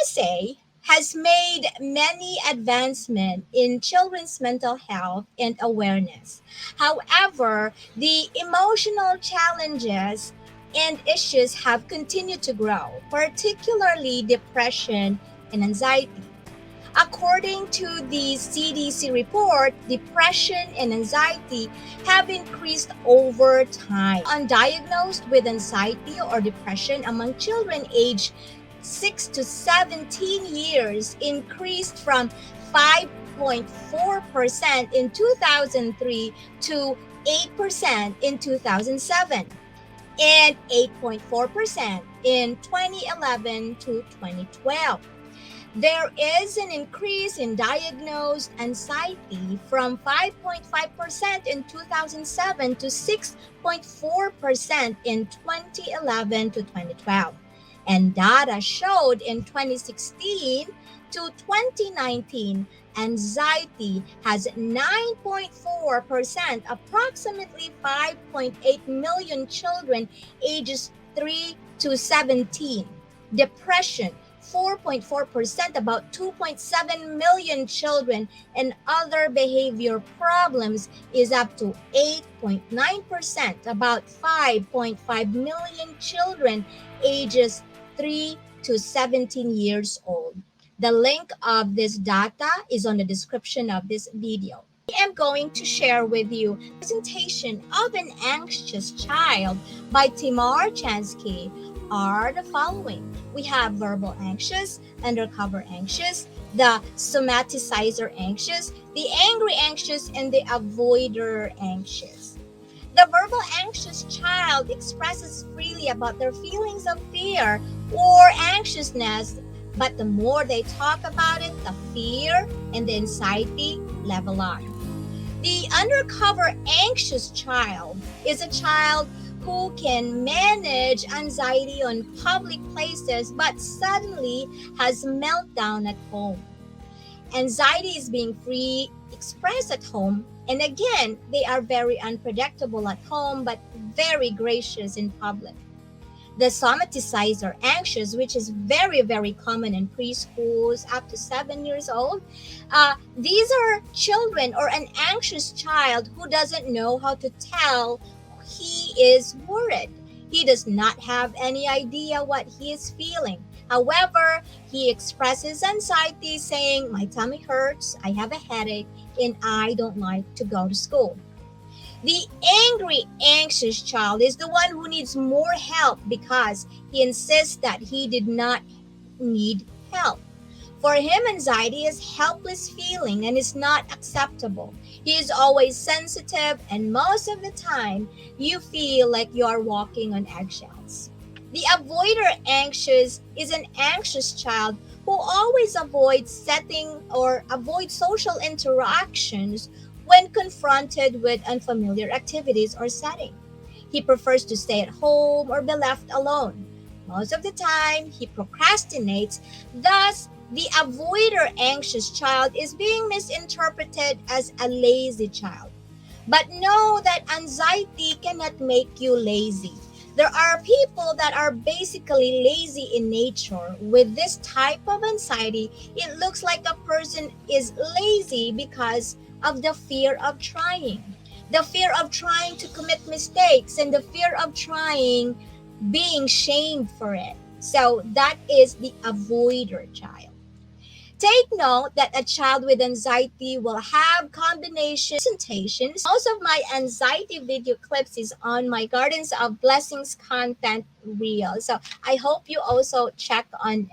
USA has made many advancements in children's mental health and awareness. However, the emotional challenges and issues have continued to grow, particularly depression and anxiety. According to the CDC report, depression and anxiety have increased over time. Undiagnosed with anxiety or depression among children aged 6 to 17 years increased from 5.4% in 2003 to 8% in 2007 and 8.4% in 2011 to 2012. There is an increase in diagnosed anxiety from 5.5% in 2007 to 6.4% in 2011 to 2012. And data showed in 2016 to 2019, anxiety has 9.4%, approximately 5.8 million children ages 3 to 17. Depression 4.4%, about 2.7 million children, and other behavior problems is up to 8.9%, about 5.5 million children ages 3 to 17 years old. The link of this data is on the description of this video. I am going to share with you a presentation of an anxious child by Tamar Chansky are the following. We have verbal anxious, undercover anxious, the somaticizer anxious, the angry anxious, and the avoider anxious. The verbal anxious child expresses freely about their feelings of fear or anxiousness, but the more they talk about it, the fear and the anxiety level up. The undercover anxious child is a child who can manage anxiety on public places but suddenly has meltdown at home. Anxiety is being free expressed at home, and again, they are very unpredictable at home but very gracious in public. The somaticizer anxious, which is very common in preschools up to 7 years old. These are children or an anxious child who doesn't know how to tell he is worried. He does not have any idea what he is feeling. However, he expresses anxiety saying, "My tummy hurts, I have a headache, and I don't like to go to school." The angry, anxious child is the one who needs more help because he insists that he did not need help. For him, anxiety is helpless feeling and is not acceptable. He is always sensitive, and most of the time, you feel like you are walking on eggshells. The avoider anxious is an anxious child who always avoids setting or avoids social interactions when confronted with unfamiliar activities or setting. He prefers to stay at home or be left alone. Most of the time, he procrastinates. Thus, the avoider anxious child is being misinterpreted as a lazy child. But know that anxiety cannot make you lazy. There are people that are basically lazy in nature. With this type of anxiety, it looks like a person is lazy because of the fear of trying. The fear of trying to commit mistakes and the fear of trying being shamed for it. So that is the avoider child. Take note that a child with anxiety will have combination presentations. Most of my anxiety video clips is on my Gardens of Blessings content reel. So I hope you also check on it.